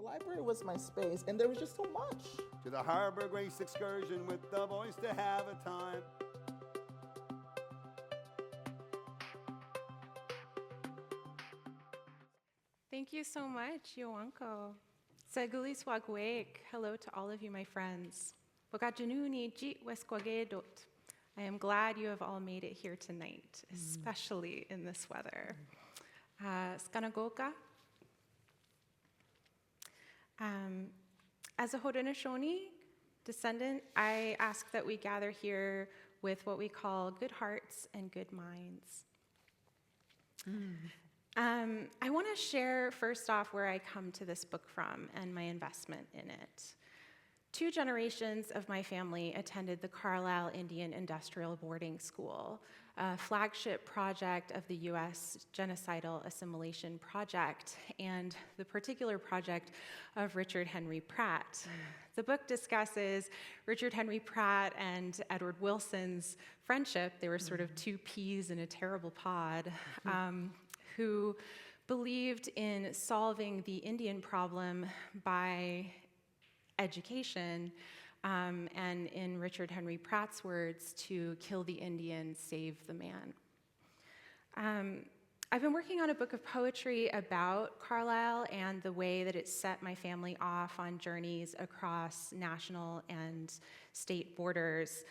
library was my space, and there was just so much. To the Harbor Grace excursion with the boys to have a time. Thank you so much, Yoanko. Saguli swagwek. Hello to all of you, my friends. Wakajanuni jit weskwagedot. I am glad you have all made it here tonight, especially in this weather. Skanagoka. As a Haudenosaunee descendant, I ask that we gather here with what we call good hearts and good minds. I want to share first off where I come to this book from and my investment in it. 2 generations of my family attended the Carlisle Indian Industrial Boarding School, a flagship project of the U.S. Genocidal Assimilation Project, and the particular project of Richard Henry Pratt. The book discusses Richard Henry Pratt and Edward Wilson's friendship. They were sort of 2 peas in a terrible pod, who believed in solving the Indian problem by education, and in Richard Henry Pratt's words, to kill the Indian, save the man. I've been working on a book of poetry about Carlisle and the way that it set my family off on journeys across national and state borders.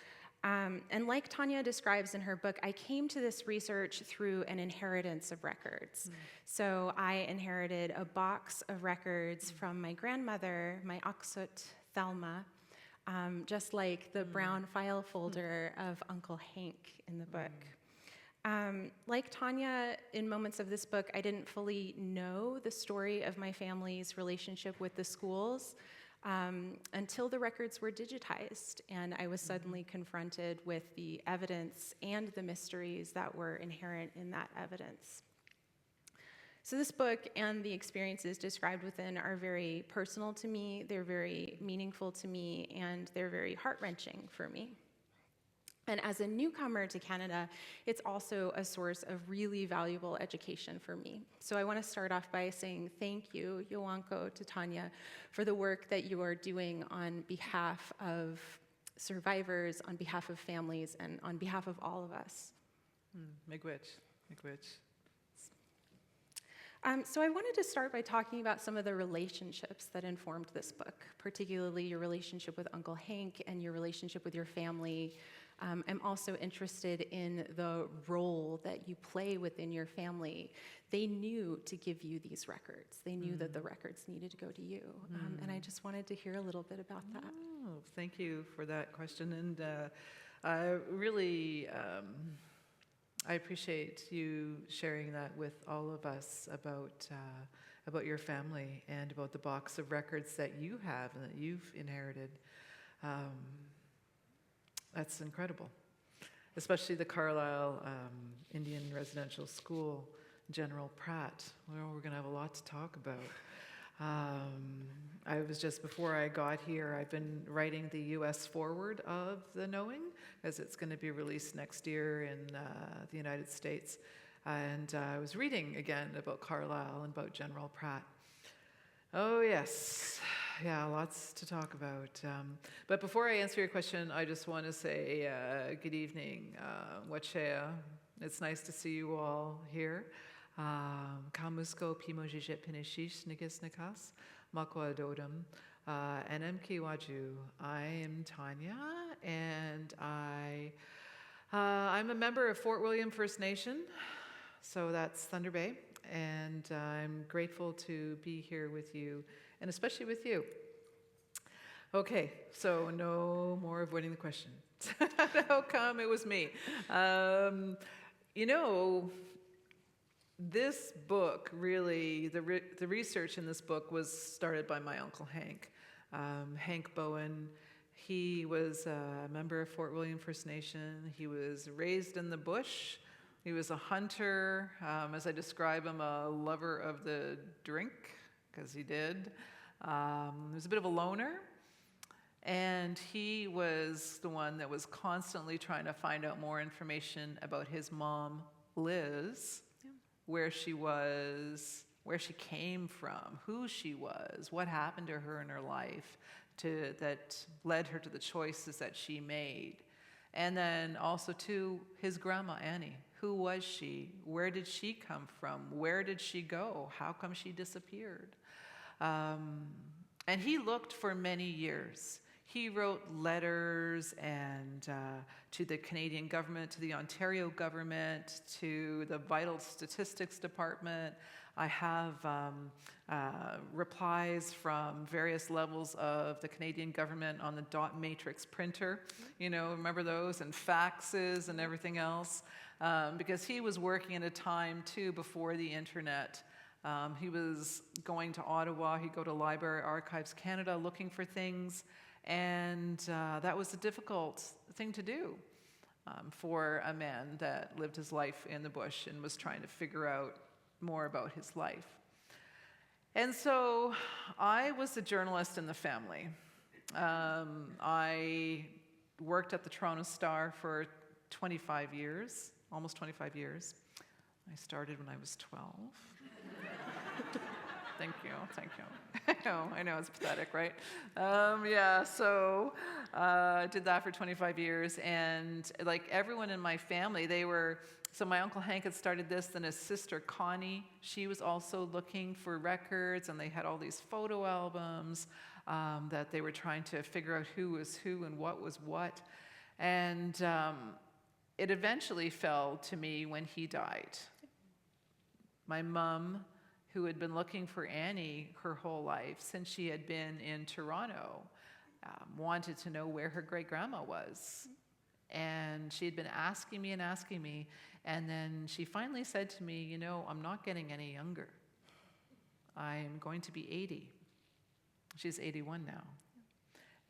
And like Tanya describes in her book, I came to this research through an inheritance of records. So I inherited a box of records from my grandmother, my Aksut Thelma, just like the brown file folder of Uncle Hank in the book. Like Tanya, in moments of this book, I didn't fully know the story of my family's relationship with the schools until the records were digitized, and I was suddenly confronted with the evidence and the mysteries that were inherent in that evidence. So this book and the experiences described within are very personal to me, they're very meaningful to me, and they're very heart-wrenching for me. And as a newcomer to Canada, it's also a source of really valuable education for me. So I want to start off by saying thank you, Yoanko, to Tanya, for the work that you are doing on behalf of survivors, on behalf of families, and on behalf of all of us. Miigwech. So I wanted to start by talking about some of the relationships that informed this book, particularly your relationship with Uncle Hank and your relationship with your family. I'm also interested in the role that you play within your family. They knew to give you these records. They knew that the records needed to go to you. And I just wanted to hear a little bit about that. Oh, thank you for that question. And I really, I appreciate you sharing that with all of us about your family and about the box of records that you have and that you've inherited. That's incredible, especially the Carlisle Indian Residential School, General Pratt. Well, we're going to have a lot to talk about. I was just, before I got here, I've been writing the U.S. forward of The Knowing, as it's going to be released next year in the United States. And I was reading again about Carlisle and about General Pratt. Oh, yes. Yeah, lots to talk about. But before I answer your question, I just want to say good evening, Wachea. It's nice to see you all here. Kamusko pimojijet pinishish nigis nikas, makwa dodam, NMK waju. I am Tanya, and I'm a member of Fort William First Nation, so that's Thunder Bay, and I'm grateful to be here with you, and especially with you. Okay, so no more avoiding the question. How come it was me? You know, this book really, the research in this book was started by my Uncle Hank. Hank Bowen, he was a member of Fort William First Nation. He was raised in the bush. He was a hunter, as I describe him, a lover of the drink, because he did. He was a bit of a loner, and he was the one that was constantly trying to find out more information about his mom, Liz, where she was where she came from, who she was, what happened to her in her life that led her to the choices that she made. And then also to his grandma, Annie. Who was she? Where did she come from? Where did she go? How come she disappeared? And he looked for many years. He wrote letters to the Canadian government, to the Ontario government, to the Vital Statistics Department. I have replies from various levels of the Canadian government on the dot matrix printer. Remember those? And faxes and everything else. Because he was working at a time, too, before the internet. He was going to Ottawa. He'd go to Library Archives Canada looking for things. And that was a difficult thing to do for a man that lived his life in the bush and was trying to figure out more about his life. And so I was a journalist in the family. I worked at the Toronto Star for 25 years, almost 25 years. I started when I was 12. Thank you. I know, it's pathetic, right? So I did that for 25 years, and like everyone in my family, so my Uncle Hank had started this, then his sister Connie, she was also looking for records, and they had all these photo albums that they were trying to figure out who was who and what was what. And it eventually fell to me when he died. My mom, who had been looking for Annie her whole life since she had been in Toronto, wanted to know where her great-grandma was. And she had been asking me, and then she finally said to me, I'm not getting any younger. I'm going to be 80. She's 81 now.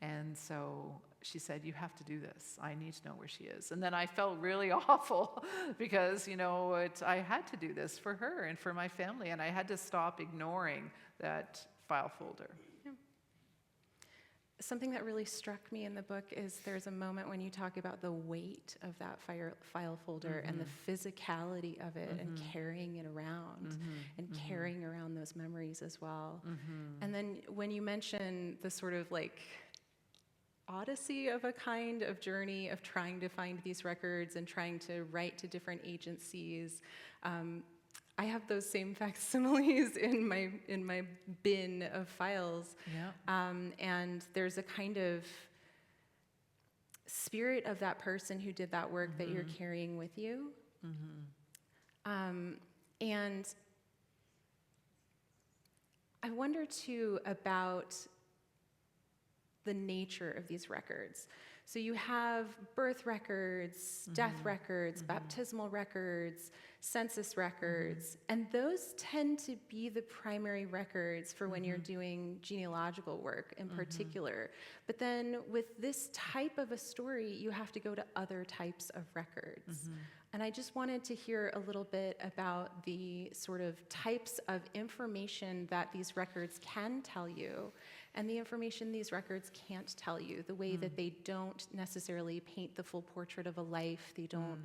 And so she said, you have to do this. I need to know where she is. And then I felt really awful because, I had to do this for her and for my family, and I had to stop ignoring that file folder. Yeah. Something that really struck me in the book is there's a moment when you talk about the weight of that file folder and the physicality of it and carrying it around and carrying around those memories as well. And then when you mention the sort of like odyssey of a kind of journey of trying to find these records and trying to write to different agencies, I have those same facsimiles in my bin of files. Yeah. And there's a kind of spirit of that person who did that work that you're carrying with you. And I wonder too about the nature of these records. So you have birth records, death records, baptismal records, census records, and those tend to be the primary records for when you're doing genealogical work in particular. But then with this type of a story, you have to go to other types of records. And I just wanted to hear a little bit about the sort of types of information that these records can tell you and the information these records can't tell you, the way that they don't necessarily paint the full portrait of a life, they don't,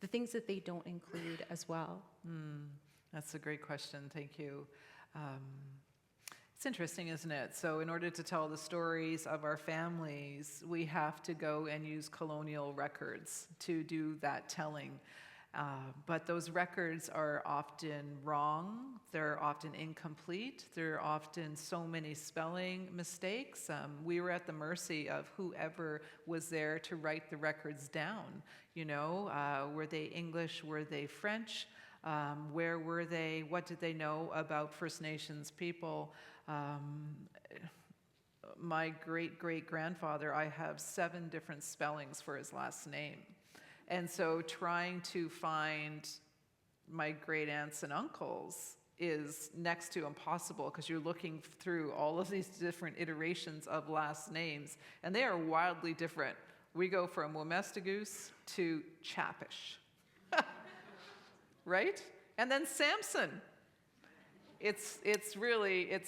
the things that they don't include as well. That's a great question, thank you. It's interesting, isn't it? So in order to tell the stories of our families, we have to go and use colonial records to do that telling. But those records are often wrong, they're often incomplete, there are often so many spelling mistakes. We were at the mercy of whoever was there to write the records down. Were they English, were they French? Where were they? What did they know about First Nations people? My great-great-grandfather, I have 7 different spellings for his last name. And so trying to find my great aunts and uncles is next to impossible because you're looking through all of these different iterations of last names, and they are wildly different. We go from Womestagoose to Chappish, right? And then Samson. It's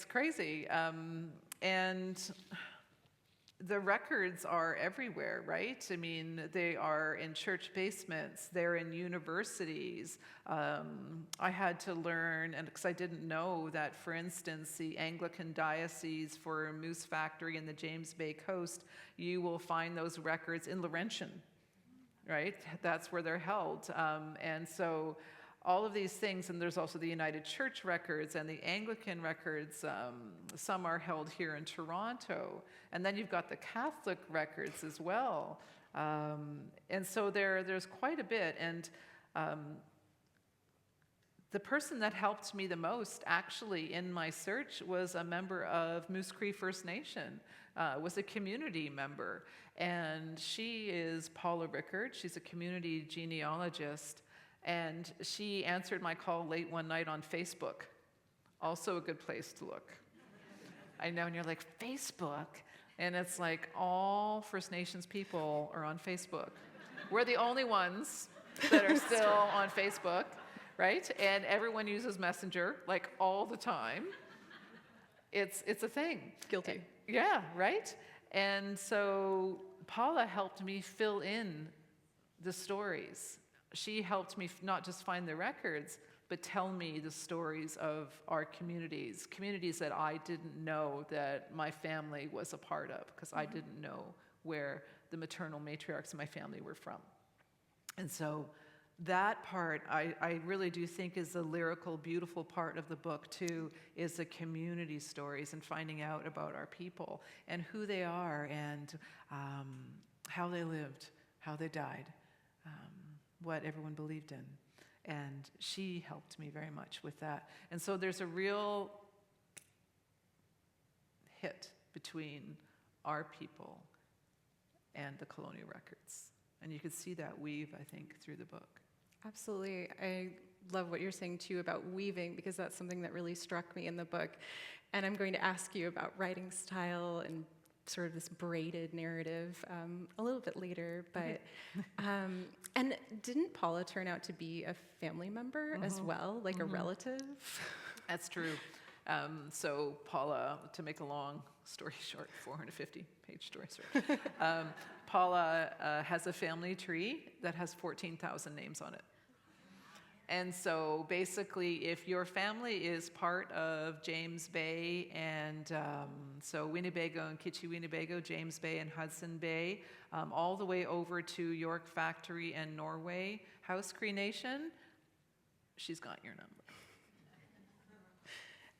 crazy. And the records are everywhere, right? I mean, they are in church basements, they're in universities. I had to learn, and because I didn't know that, for instance, the Anglican diocese for Moose Factory in the James Bay Coast, you will find those records in Laurentian, right? That's where they're held. And so all of these things, and there's also the United Church records and the Anglican records. Some are held here in Toronto. And then you've got the Catholic records as well. And so there's quite a bit. And the person that helped me the most, actually, in my search was a member of Moose Cree First Nation, was a community member. And she is Paula Rickard. She's a community genealogist. And she answered my call late one night on Facebook. Also a good place to look. I know, and you're like, Facebook? And it's like all First Nations people are on Facebook. We're the only ones that are still on Facebook, right? And everyone uses Messenger, like all the time. It's a thing. Guilty. Yeah, right? And so Paula helped me fill in the stories. She helped me not just find the records, but tell me the stories of our communities that I didn't know that my family was a part of, because I didn't know where the maternal matriarchs of my family were from. And so that part, I really do think is the lyrical, beautiful part of the book too, is the community stories and finding out about our people and who they are and how they lived, how they died. What everyone believed in. And she helped me very much with that. And so there's a real hit between our people and the colonial records. And you could see that weave, I think, through the book. Absolutely. I love what you're saying, too, about weaving, because that's something that really struck me in the book. And I'm going to ask you about writing style and sort of this braided narrative a little bit later, but and didn't Paula turn out to be a family member as well, like a relative? That's true. So Paula, to make a long story short, 450-page story short, Paula has a family tree that has 14,000 names on it. And so basically, if your family is part of James Bay and so Winnebago and Kitchi Winnebago, James Bay and Hudson Bay, all the way over to York Factory and Norway House Cree Nation, she's got your number.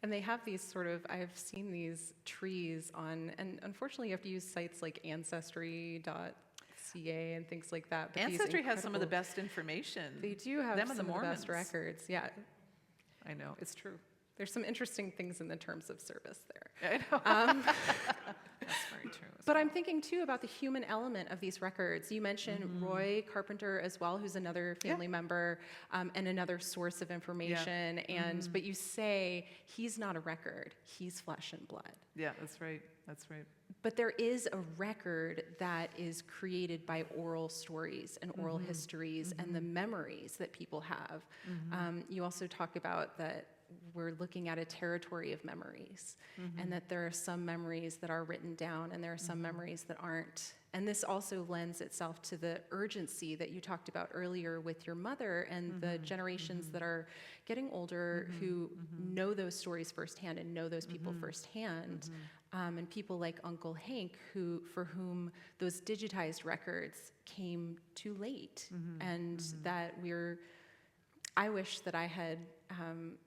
And they have these sort of, I've seen these trees on, and unfortunately you have to use sites like Ancestry.ca and things like that. But Ancestry has some of the best information. They do have Them some and the of the best Mormons. records. Yeah, I know, it's true. there's some interesting things in the terms of service there. I know. That's very true. But I'm thinking too about the human element of these records. You mentioned Roy Carpenter as well, who's another family member and another source of information. And but you say he's not a record; he's flesh and blood. Yeah, that's right. That's right. But there is a record that is created by oral stories and oral histories and the memories that people have. You also talk about that we're looking at a territory of memories and that there are some memories that are written down and there are some memories that aren't. And this also lends itself to the urgency that you talked about earlier with your mother and the generations that are getting older who know those stories firsthand and know those people firsthand. And people like Uncle Hank, for whom those digitized records came too late, and that I wish that I had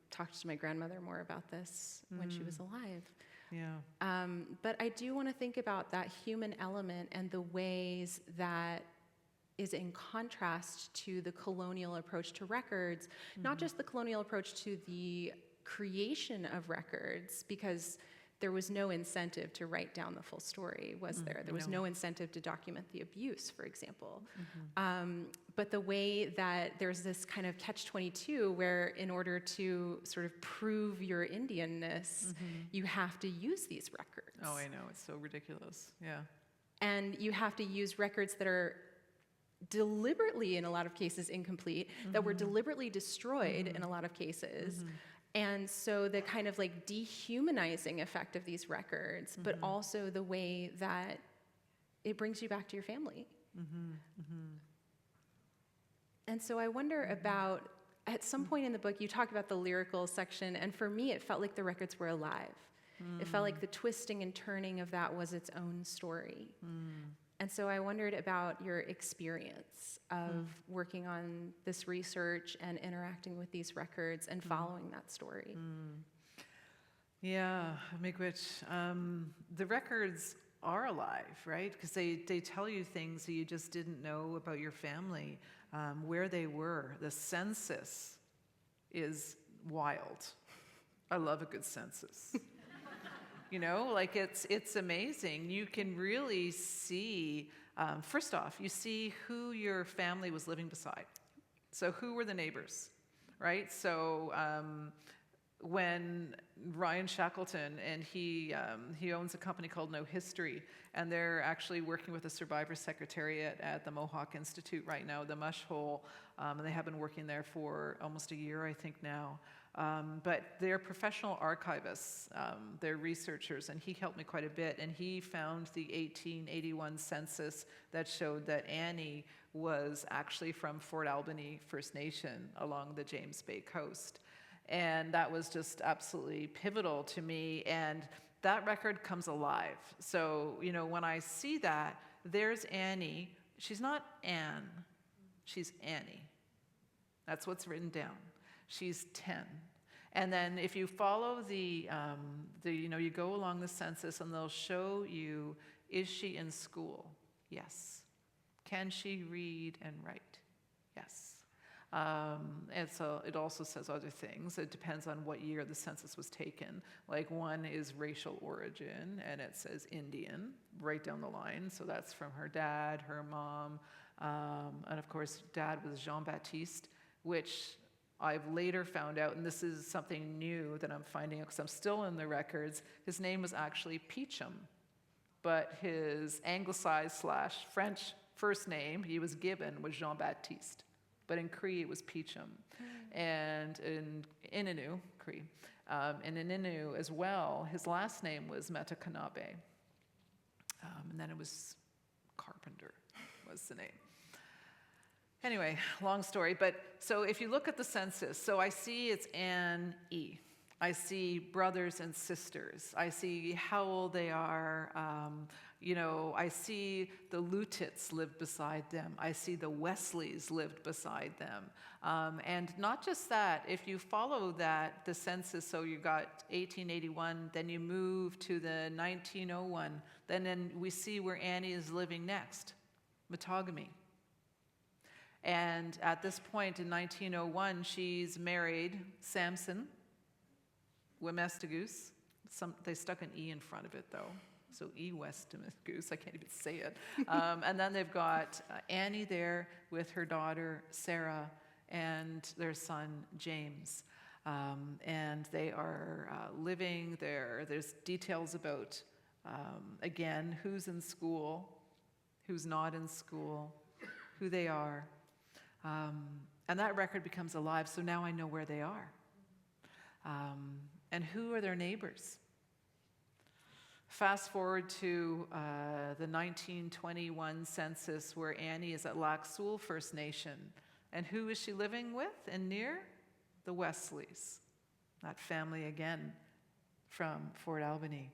talked to my grandmother more about this when she was alive. Yeah. But I do want to think about that human element and the ways that is in contrast to the colonial approach to records, not just the colonial approach to the creation of records, because there was no incentive to write down the full story, was there? There was no incentive to document the abuse, for example. But the way that there's this kind of catch-22 where in order to sort of prove your Indianness, you have to use these records. Oh, I know. It's so ridiculous. Yeah. And you have to use records that are deliberately, in a lot of cases, incomplete, that were deliberately destroyed in a lot of cases. And so the kind of like dehumanizing effect of these records, but also the way that it brings you back to your family. And so I wonder about, at some point in the book, you talk about the lyrical section, and for me, it felt like the records were alive. It felt like the twisting and turning of that was its own story. And so I wondered about your experience of working on this research and interacting with these records and following that story. Yeah, Miigwech, the records are alive, right? Because they tell you things that you just didn't know about your family, where they were. The census is wild. I love a good census. You know, like it's amazing. You can really see, first off, you see who your family was living beside. So who were the neighbors, right? So when Ryan Shackleton, and he owns a company called No History, and they're actually working with the Survivor Secretariat at the Mohawk Institute right now, the Mush Hole, and they have been working there for almost a year, I think now. But they're professional archivists, they're researchers, and he helped me quite a bit, and he found the 1881 census that showed that Annie was actually from Fort Albany First Nation along the James Bay coast. And that was just absolutely pivotal to me, and that record comes alive. So, you know, when I see that, there's Annie. She's not Anne, she's Annie. That's what's written down. She's 10. And then if you follow you know, you go along the census and they'll show you, is she in school? Yes. Can she read and write? Yes. And so it also says other things. It depends on what year the census was taken. Like one is racial origin, and it says Indian right down the line. So that's from her dad, her mom, and of course, dad was Jean-Baptiste, which I've later found out, and this is something new that I'm finding out because I'm still in the records, his name was actually Peachum, but his anglicized/French first name he was given was Jean-Baptiste, but in Cree it was Peachum. And in Innu, Cree, and in Innu as well, his last name was Metakanabe, and then it was Carpenter was the name. Anyway, long story, but so if you look at the census, so I see it's Anne E. I see brothers and sisters. I see how old they are. You know, I see the Lutits lived beside them. I see the Wesleys lived beside them. And not just that, if you follow that, the census, so you got 1881, then you move to the 1901, then we see where Annie is living next, Matagami. And at this point in 1901, she's married Samson Wemestigoose. They stuck an E in front of it, though. So E Westamigoose, I can't even say it. And then they've got Annie there with her daughter, Sarah, and their son, James. And they are living there. There's details about, again, who's in school, who's not in school, who they are. And that record becomes alive, so now I know where they are. And who are their neighbors? Fast forward to the 1921 census where Annie is at Lac Seul First Nation. And who is she living with and near? The Wesleys. That family again from Fort Albany.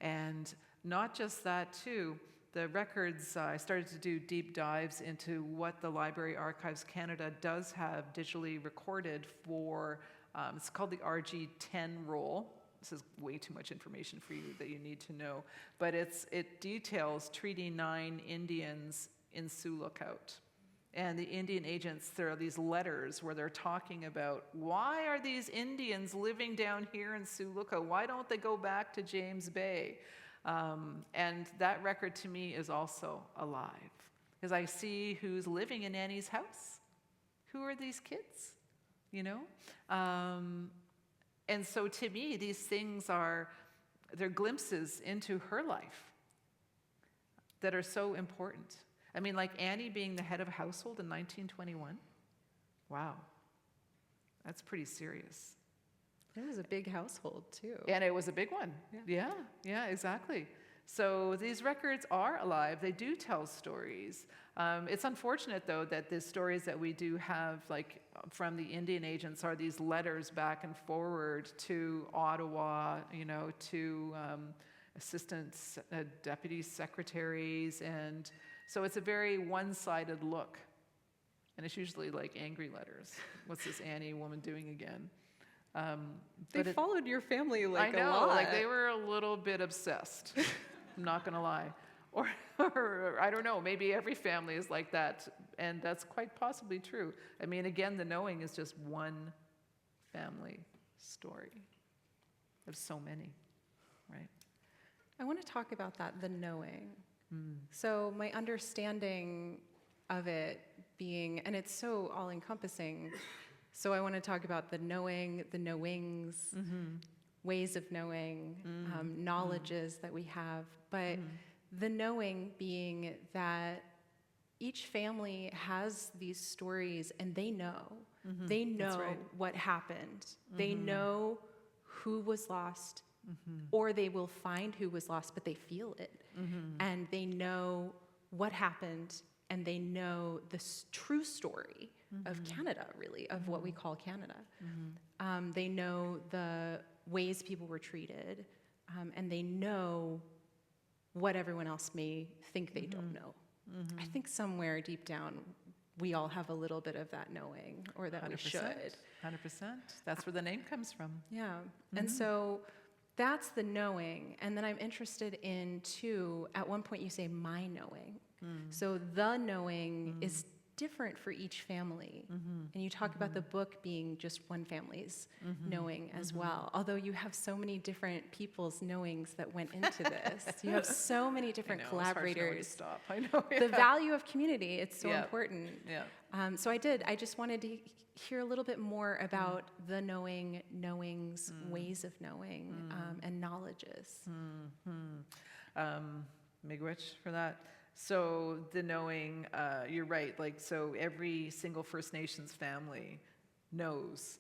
And not just that too, the records, I started to do deep dives into what the Library Archives Canada does have digitally recorded for, it's called the RG10 roll. This is way too much information for you that you need to know. But it details Treaty 9 Indians in Sioux Lookout. And the Indian agents, there are these letters where they're talking about, why are these Indians living down here in Sioux Lookout? Why don't they go back to James Bay? And that record to me is also alive because I see who's living in Annie's house. Who are these kids? You know? And so to me, these things they're glimpses into her life that are so important. I mean, like Annie being the head of a household in 1921. Wow. That's pretty serious. It was a big household, too. And it was a big one. Yeah, exactly. So these records are alive. They do tell stories. It's unfortunate, though, that the stories that we do have, like from the Indian agents, are these letters back and forward to Ottawa, to assistants, deputy secretaries, and so it's a very one-sided look. And it's usually like angry letters. What's this Annie woman doing again? They followed your family like I know, a lot. like they were a little bit obsessed. I'm not gonna lie. Or I don't know, maybe every family is like that, and that's quite possibly true. I mean, again, the knowing is just one family story of so many, right? I want to talk about that, the knowing. So my understanding of it being, and it's so all-encompassing, so I want to talk about the knowing, the knowings, ways of knowing, knowledges that we have, but the knowing being that each family has these stories and they know. They know what happened. They know who was lost, or they will find who was lost, but they feel it. And they know what happened, and they know the true story of Canada, really, of what we call Canada. They know the ways people were treated, and they know what everyone else may think they don't know. I think somewhere deep down, we all have a little bit of that knowing, or that 100%, we should. 100%. That's where the name comes from. Yeah. And so that's the knowing. And then I'm interested in, too, at one point you say, my knowing. So the knowing is different for each family. And you talk about the book being just one family's knowing as well. Although you have so many different people's knowings that went into this. You have so many different collaborators. It's hard to know when to stop. I know. The value of community, it's so important. Yeah. So I just wanted to hear a little bit more about the knowing, knowings, ways of knowing, and knowledges. Miigwech for that. So the knowing, you're right, like, so every single First Nations family knows.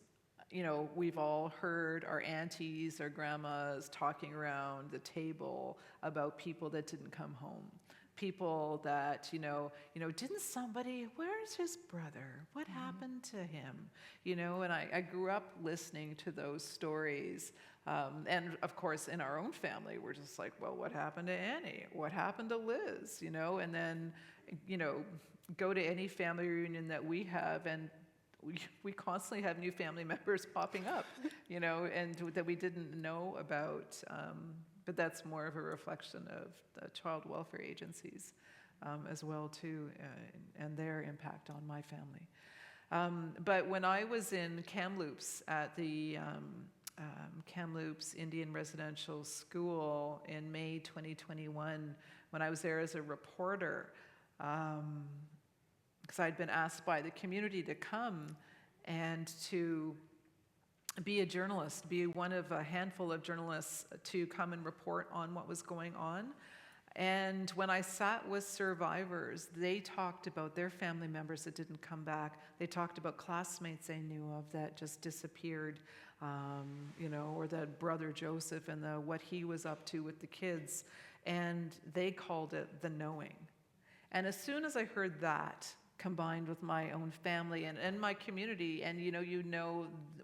We've all heard our aunties, our grandmas talking around the table about people that didn't come home. People that, didn't somebody, where's his brother? What happened to him? And I grew up listening to those stories. And of course, in our own family, we're just like, well, what happened to Annie? What happened to Liz? And then, go to any family reunion that we have, and we constantly have new family members popping up, and that we didn't know about. But that's more of a reflection of the child welfare agencies as well, too, and their impact on my family. But when I was in Kamloops at the Kamloops Indian Residential School in May 2021, when I was there as a reporter, because I'd been asked by the community to come and to be a journalist, be one of a handful of journalists to come and report on what was going on. And when I sat with survivors, they talked about their family members that didn't come back. They talked about classmates they knew of that just disappeared, or that brother Joseph and what he was up to with the kids. And they called it the knowing. And as soon as I heard that, combined with my own family and my community, and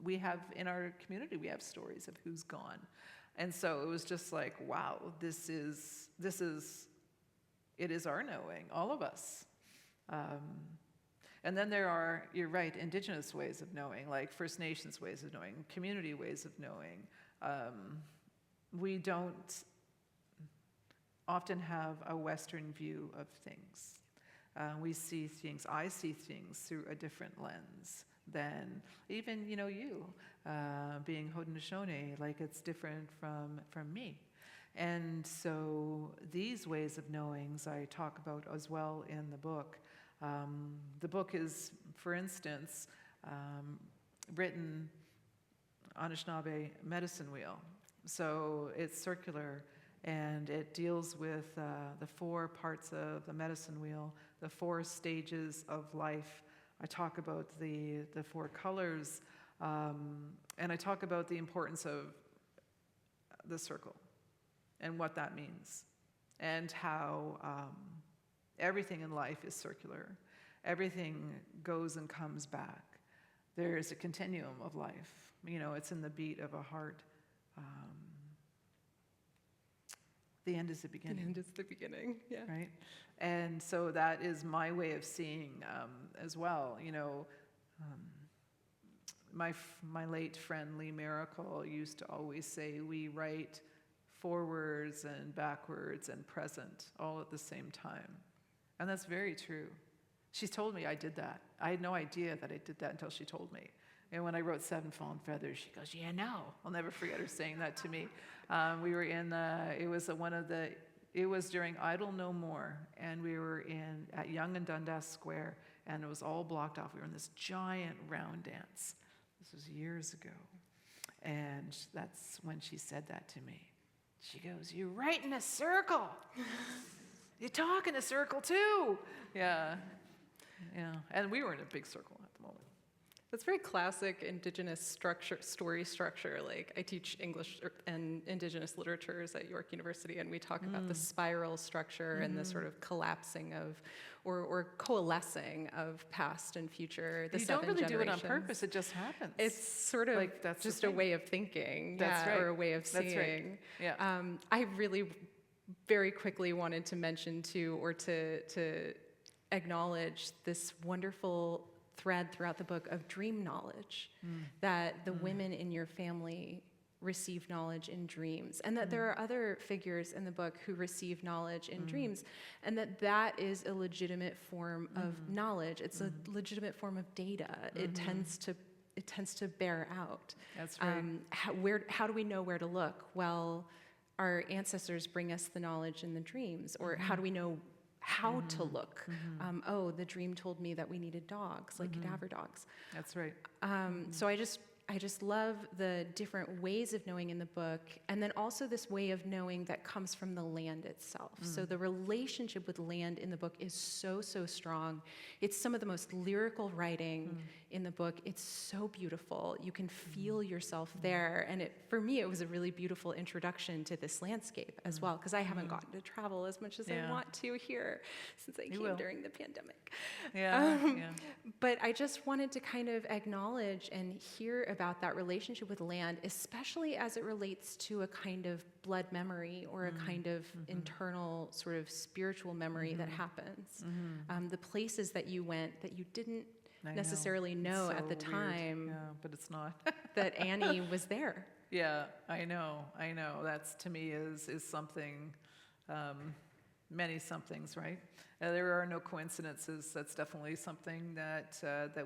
we have in our community, we have stories of who's gone. And so it was just like, wow, it is our knowing, all of us. And then there are, you're right, Indigenous ways of knowing, like First Nations ways of knowing, community ways of knowing. We don't often have a Western view of things. We see things, I see things through a different lens than even, you, being Haudenosaunee, like it's different from me. And so these ways of knowings I talk about as well in the book. The book is, for instance, written Anishinaabe medicine wheel. So it's circular, and it deals with the 4 parts of the medicine wheel, the 4 stages of life. I talk about the 4 colors, and I talk about the importance of the circle and what that means. and how everything in life is circular. Everything goes and comes back. There is a continuum of life. It's in the beat of a heart. The end is the beginning. The end is the beginning, yeah. Right? And so that is my way of seeing as well. My late friend Lee Miracle used to always say, we write forwards and backwards and present all at the same time. And that's very true. She told me I did that. I had no idea that I did that until she told me. And when I wrote Seven Fallen Feathers, she goes, yeah, no. I'll never forget her saying that to me. We were in, it was during Idle No More, and we were at Yonge and Dundas Square, and it was all blocked off. We were in this giant round dance. This was years ago. And that's when she said that to me. She goes, you write in a circle. You talk in a circle too. Yeah. And we were in a big circle at the moment. That's very classic Indigenous story structure. Like, I teach English and Indigenous literatures at York University, and we talk about the spiral structure and the sort of collapsing of, or coalescing of past and future, the you seven don't really generations. do it on purpose, it just happens. It's sort of like, that's just a way of thinking, that's right. or a way of seeing. That's right. Yeah. I really very quickly wanted to mention too, or to acknowledge this wonderful thread throughout the book of dream knowledge, that the women in your family receive knowledge in dreams, and that there are other figures in the book who receive knowledge in dreams, and that is a legitimate form of knowledge. It's a legitimate form of data. It tends to bear out. That's right. How do we know where to look? Well, our ancestors bring us the knowledge in the dreams, or how do we know how to look? The dream told me that we needed dogs, like cadaver dogs. That's right. So I just love the different ways of knowing in the book, and then also this way of knowing that comes from the land itself. So the relationship with land in the book is so, so strong. It's some of the most lyrical writing in the book. It's so beautiful. You can feel yourself there, and for me, it was a really beautiful introduction to this landscape as well, because I haven't gotten to travel as much as I want to here since I came during the pandemic. But I just wanted to kind of acknowledge and hear about that relationship with land, especially as it relates to a kind of blood memory or a kind of internal sort of spiritual memory that happens. The places that you went that you didn't necessarily know at the time, but it's not. that Annie was there. Yeah, I know. That's, to me, is something, many somethings, right? There are no coincidences. That's definitely something that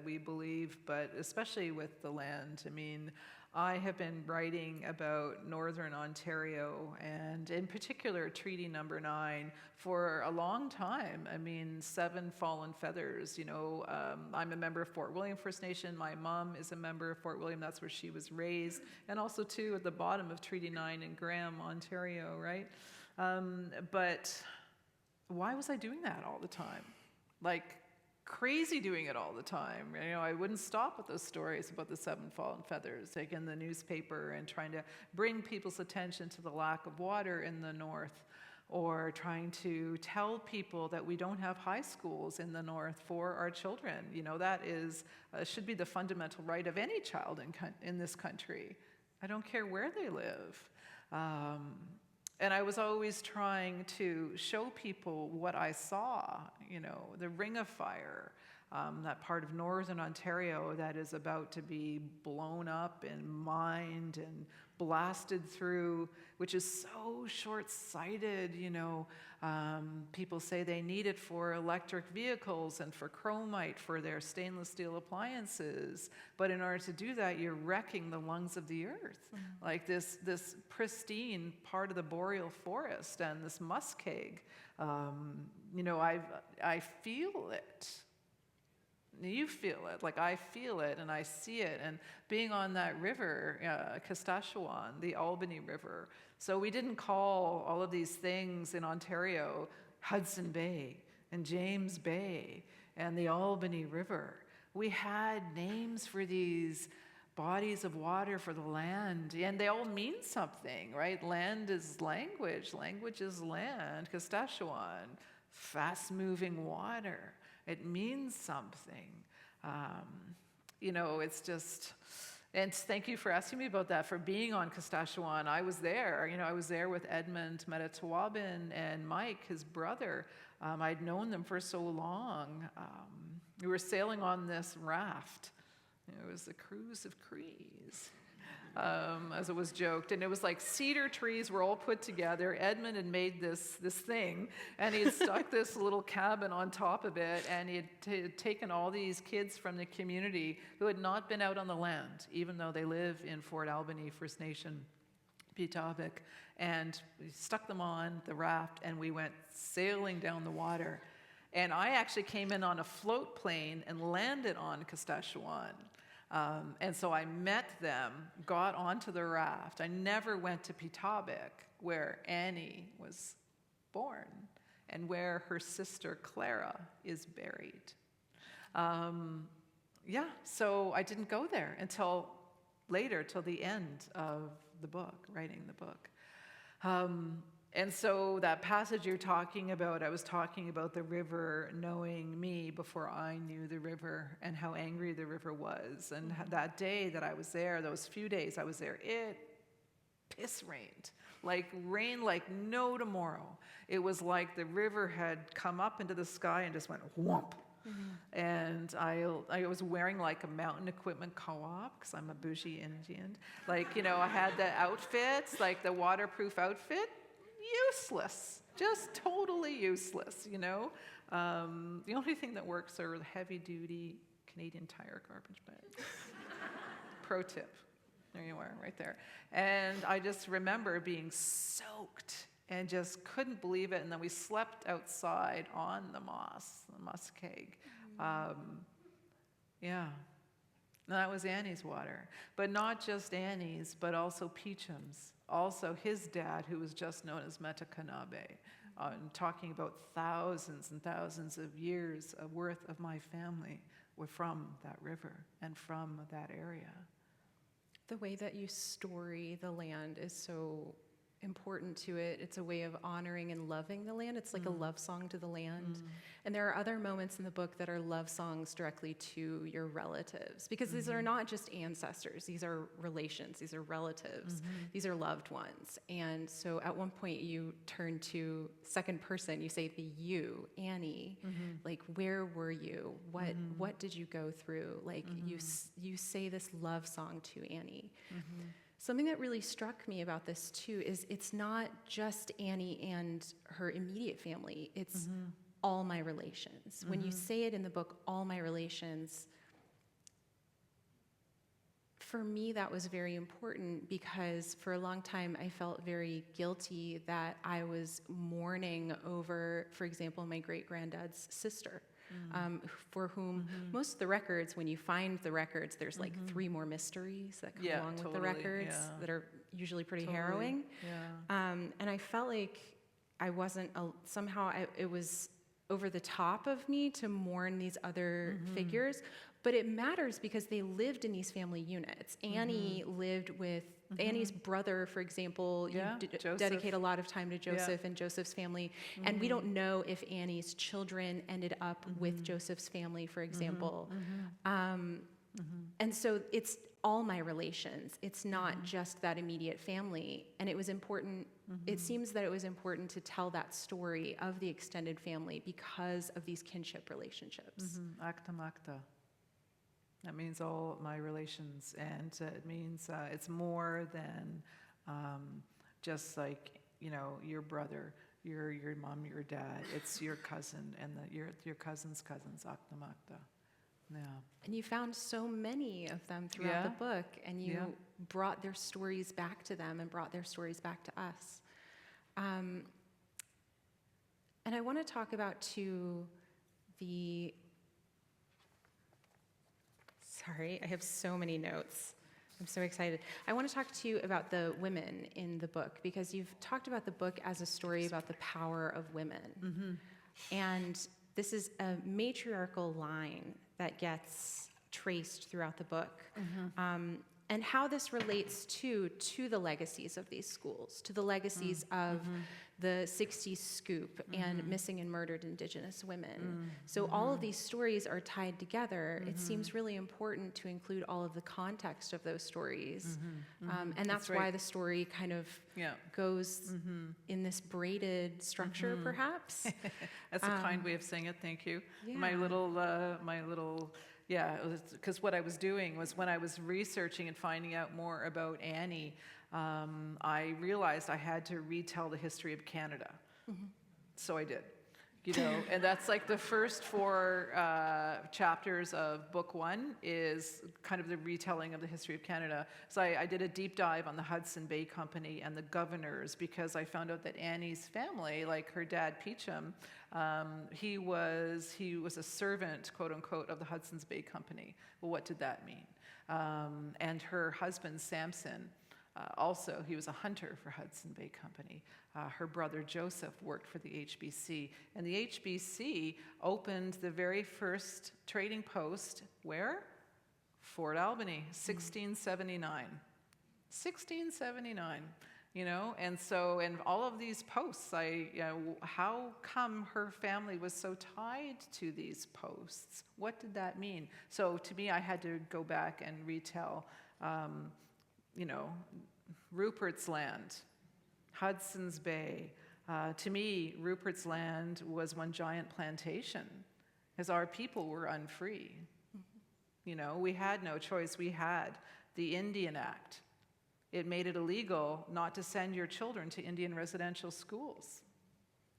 we believe, but especially with the land. I mean, I have been writing about Northern Ontario, and in particular Treaty Number 9, for a long time. I mean, Seven Fallen Feathers. I'm a member of Fort William First Nation. My mom is a member of Fort William. That's where she was raised. And also, too, at the bottom of Treaty 9 in Graham, Ontario, right? But why was I doing that all the time? Like, crazy doing it all the time. I wouldn't stop with those stories about the Seven Fallen Feathers, like in the newspaper, and trying to bring people's attention to the lack of water in the north, or trying to tell people that we don't have high schools in the north for our children. That is should be the fundamental right of any child in this country. I don't care where they live. And I was always trying to show people what I saw, the Ring of Fire, that part of Northern Ontario that is about to be blown up and mined and blasted through, which is so short-sighted. People say they need it for electric vehicles and for chromite for their stainless steel appliances, but in order to do that, you're wrecking the lungs of the earth. Like this pristine part of the boreal forest and this muskeg. I feel it. You feel it, like I feel it and I see it. And being on that river, Kaskashewan, the Albany River. So we didn't call all of these things in Ontario Hudson Bay and James Bay and the Albany River. We had names for these bodies of water for the land, and they all mean something, right? Land is language. Language is land. Saskatchewan, fast-moving water. It means something. It's just... And thank you for asking me about that, for being on Saskatchewan. I was there. I was there with Edmund Metatawabin and Mike, his brother. I'd known them for so long. We were sailing on this raft. It was the Cruise of Crees, as it was joked. And it was like cedar trees were all put together. Edmund had made this thing, and he had stuck this little cabin on top of it, and he had taken all these kids from the community who had not been out on the land, even though they live in Fort Albany First Nation, Petabik, and we stuck them on the raft, and we went sailing down the water. And I actually came in on a float plane and landed on Saskatchewan. And so I met them, got onto the raft. I never went to Petabik, where Annie was born and where her sister Clara is buried. So I didn't go there until later, till the end of the book, writing the book. And so that passage you're talking about, I was talking about the river knowing me before I knew the river, and how angry the river was. And that day that I was there, those few days I was there, it piss rained. Rain like no tomorrow. It was like the river had come up into the sky and just went whomp. Mm-hmm. And I was wearing like a mountain equipment co-op, because I'm a bougie Indian. I had the outfits, like the waterproof outfit. Useless, just totally useless, The only thing that works are heavy-duty Canadian Tire garbage bags. Pro tip. There you are, right there. And I just remember being soaked and just couldn't believe it. And then we slept outside on the moss keg. And that was Annie's water. But not just Annie's, but also Peacham's. Also his dad, who was just known as Metakanabe, talking about thousands and thousands of years of worth of my family were from that river and from that area. The way that you story the land is so important to it. It's a way of honoring and loving the land. It's like a love song to the land. And there are other moments in the book that are love songs directly to your relatives, because these are not just ancestors. These are relations. These are relatives. These are loved ones. And so at one point you turn to second person. You say the you, Annie, where were you? What did you go through? You say this love song to Annie. Something that really struck me about this too is it's not just Annie and her immediate family, it's all my relations. When you say it in the book, all my relations, for me that was very important, because for a long time I felt very guilty that I was mourning over, for example, my great-granddad's sister. For whom most of the records, when you find the records, there's 3 more mysteries that come along with the records that are usually pretty harrowing. And I felt like I wasn't, it was over the top of me to mourn these other figures, but it matters because they lived in these family units. Annie lived with Annie's brother, for example. You dedicate a lot of time to Joseph and Joseph's family, and we don't know if Annie's children ended up with Joseph's family, for example. And so it's all my relations. It's not just that immediate family. And it was important, it seems that it was important to tell that story of the extended family because of these kinship relationships. Acta macta. That means all my relations, and it means it's more than just like, your brother, your mom, your dad. It's your cousin and your cousin's cousins, acta macta. Yeah. And you found so many of them throughout the book, and you brought their stories back to them and brought their stories back to us. And I want to talk about, too, Sorry, I have so many notes. I'm so excited. I want to talk to you about the women in the book, because you've talked about the book as a story about the power of women. And this is a matriarchal line that gets traced throughout the book. and how this relates to the legacies of these schools, to the legacies of the 60s scoop and missing and murdered Indigenous women. So all of these stories are tied together. It seems really important to include all of the context of those stories. And that's why the story kind of goes in this braided structure, perhaps. That's a kind way of saying it. Thank you. Yeah. My little, because what I was doing was when I was researching and finding out more about Annie, I realized I had to retell the history of Canada. So I did. And that's like the first 4 chapters of book 1 is kind of the retelling of the history of Canada. So I did a deep dive on the Hudson Bay Company and the governors, because I found out that Annie's family, like her dad Peachum, he was a servant, quote unquote, of the Hudson's Bay Company. Well, what did that mean? And her husband Samson, also, he was a hunter for Hudson Bay Company. Her brother Joseph worked for the HBC. And the HBC opened the very first trading post, where? Fort Albany, 1679. 1679, And so, and all of these posts, how come her family was so tied to these posts? What did that mean? So to me, I had to go back and retell Rupert's Land, Hudson's Bay. To me, Rupert's Land was one giant plantation, because our people were unfree. We had no choice. We had the Indian Act. It made it illegal not to send your children to Indian residential schools.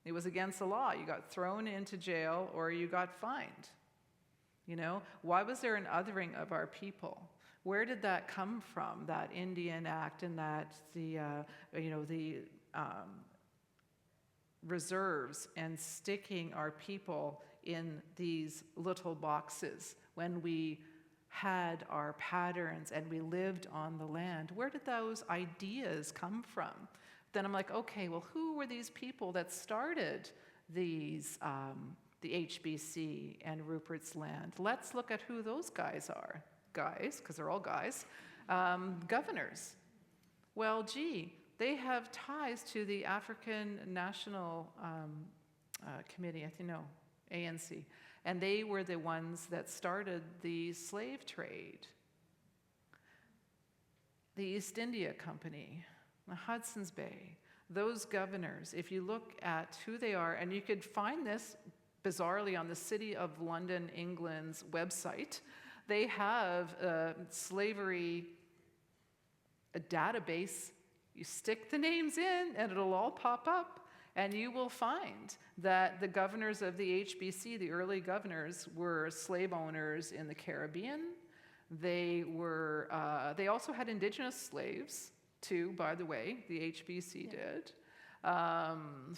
It was against the law. You got thrown into jail or you got fined. Why was there an othering of our people? Where did that come from, that Indian Act and that the reserves and sticking our people in these little boxes when we had our patterns and we lived on the land? Where did those ideas come from? Then I'm like, okay, well, who were these people that started these, the HBC and Rupert's Land? Let's look at who those guys are. Guys, because they're all guys, governors. Well, they have ties to the African National Committee, ANC, and they were the ones that started the slave trade. The East India Company, the Hudson's Bay, those governors, if you look at who they are, and you could find this bizarrely on the City of London, England's website. They have slavery, a database. You stick the names in and it'll all pop up, and you will find that the governors of the HBC, the early governors, were slave owners in the Caribbean. They also had Indigenous slaves too, by the way, the HBC did.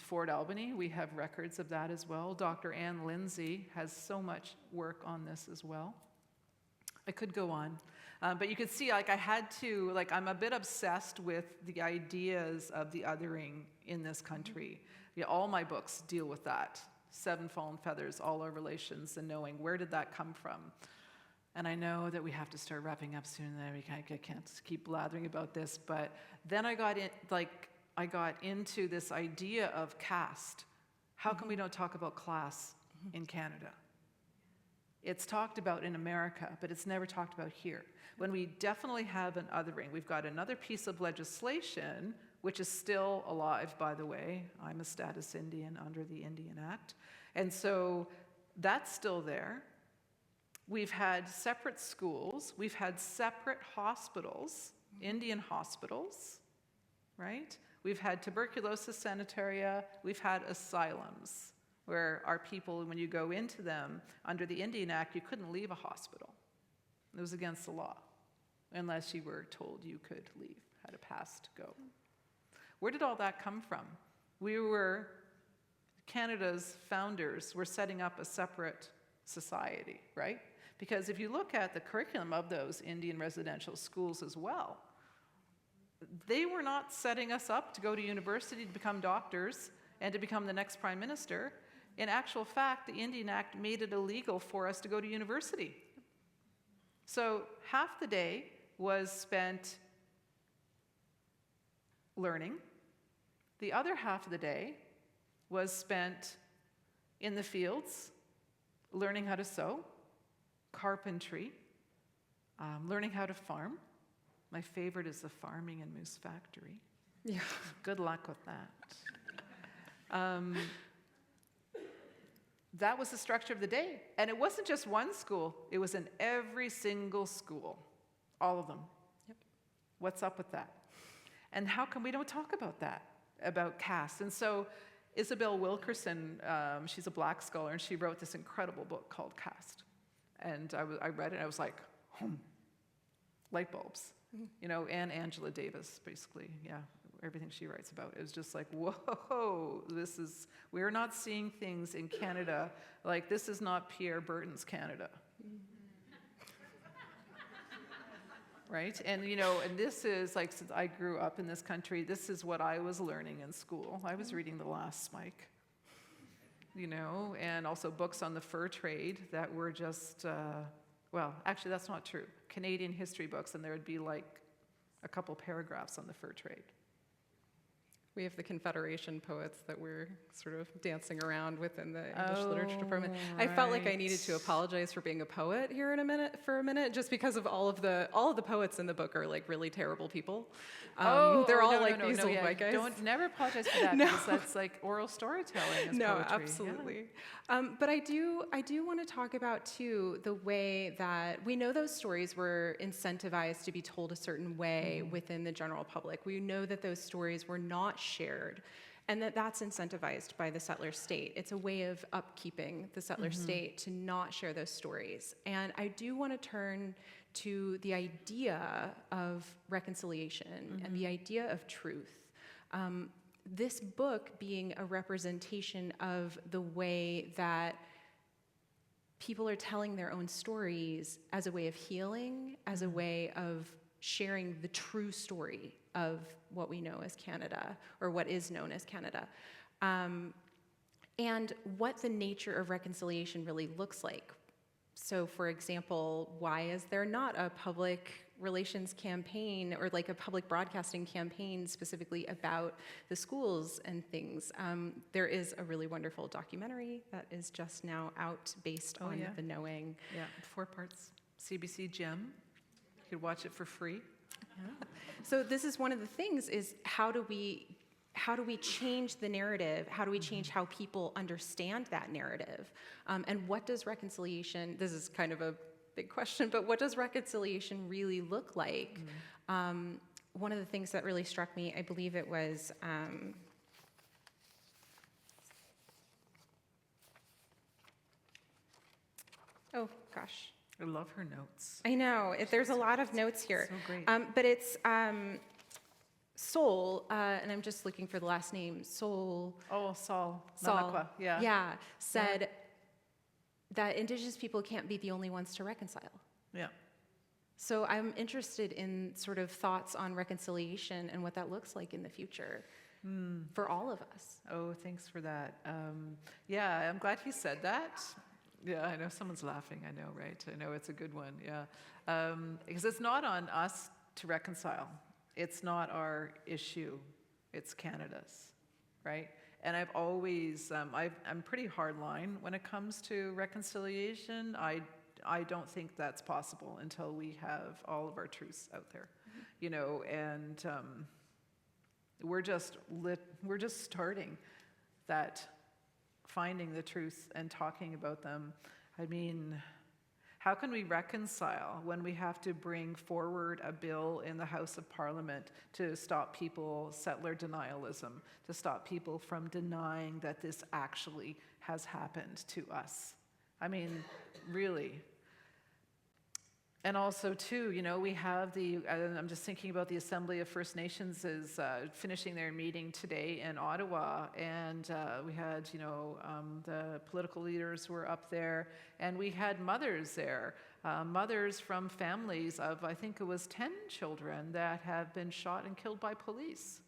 Fort Albany, we have records of that as well. Dr. Ann Lindsay has so much work on this as well. I could go on, but you could see, I had to, I'm a bit obsessed with the ideas of the othering in this country. All my books deal with that. 7 Fallen Feathers, all our relations, and knowing where did that come from. And I know that we have to start wrapping up soon, and I can't keep blathering about this, but then I got into this idea of caste. How come we don't talk about class in Canada? It's talked about in America, but it's never talked about here. When we definitely have an othering, we've got another piece of legislation, which is still alive, by the way. I'm a status Indian under the Indian Act. And so that's still there. We've had separate schools. We've had separate hospitals, Indian hospitals, right? We've had tuberculosis sanitaria. We've had asylums, where our people, when you go into them, under the Indian Act, you couldn't leave a hospital. It was against the law, unless you were told you could leave, had a pass to go. Where did all that come from? Canada's founders were setting up a separate society, right? Because if you look at the curriculum of those Indian residential schools as well, they were not setting us up to go to university to become doctors and to become the next prime minister. In actual fact, the Indian Act made it illegal for us to go to university. So half the day, was spent learning. The other half of the day was spent in the fields, learning how to sew, carpentry, learning how to farm. My favorite is the farming and moose factory. Yeah. Good luck with that. That was the structure of the day. And it wasn't just one school. It was in every single school. All of them. Yep. What's up with that? And how come we don't talk about that, about caste? And so Isabel Wilkerson, she's a Black scholar, and she wrote this incredible book called Caste. And I read it, and I was like, light bulbs. You know, and Angela Davis, basically, yeah, everything she writes about. It was just like, whoa, we're not seeing things in Canada, like this is not Pierre Burton's Canada. Right? And, you know, and this is, like, since I grew up in this country, this is what I was learning in school. I was reading The Last Spike, you know, and also books on the fur trade that were just, well, actually, that's not true. Canadian history books, and there would be, like, a couple paragraphs on the fur trade. We have the Confederation poets that we're sort of dancing around within the English literature department. I felt like I needed to apologize for being a poet here for a minute, just because of all of the poets in the book are like really terrible people. They're all these old white guys. Never apologize for that, because that's like oral storytelling is no, poetry. absolutely. Yeah. But I do want to talk about too the way that we know those stories were incentivized to be told a certain way within the general public. We know that those stories were not shared, and that's incentivized by the settler state. It's a way of upkeeping the settler state to not share those stories. And I do want to turn to the idea of reconciliation and the idea of truth. This book being a representation of the way that people are telling their own stories as a way of healing, as a way of sharing the true story of what we know as Canada, or what is known as Canada, and what the nature of reconciliation really looks like. So, for example, why is there not a public relations campaign or like a public broadcasting campaign specifically about the schools and things? There is a really wonderful documentary that is just now out based on the knowing. Yeah, 4 parts. CBC Gem. You could watch it for free. Yeah. So this is one of the things, is how do we change the narrative? How do we change how people understand that narrative? And what does reconciliation, this is kind of a big question, but what does reconciliation really look like? One of the things that really struck me, I believe it was, oh gosh. I love her notes. I know, there's a lot of notes here. So great. But it's Sol, and I'm just looking for the last name, Sol. Oh, Saul. Saul, yeah. Yeah, said that Indigenous people can't be the only ones to reconcile. Yeah. So I'm interested in sort of thoughts on reconciliation and what that looks like in the future for all of us. Oh, thanks for that. Yeah, I'm glad he said that. Yeah, I know someone's laughing. I know, right? I know it's a good one. Yeah, because it's not on us to reconcile. It's not our issue. It's Canada's, right? And I've always, I'm pretty hardline when it comes to reconciliation. I don't think that's possible until we have all of our truths out there, you know. And we're just starting that. Finding the truth and talking about them. I mean, how can we reconcile when we have to bring forward a bill in the House of Parliament to stop settler denialism, to stop people from denying that this actually has happened to us? I mean, really. And also, too, you know, we have I'm just thinking about the Assembly of First Nations is finishing their meeting today in Ottawa, and we had, you know, the political leaders were up there, and we had mothers there, mothers from families of, I think it was 10 children that have been shot and killed by police,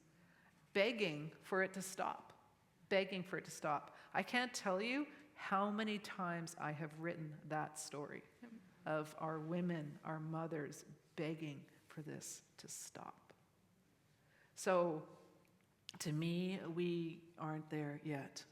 begging for it to stop, begging for it to stop. I can't tell you how many times I have written that story. Of our women, our mothers, begging for this to stop. So, to me, we aren't there yet.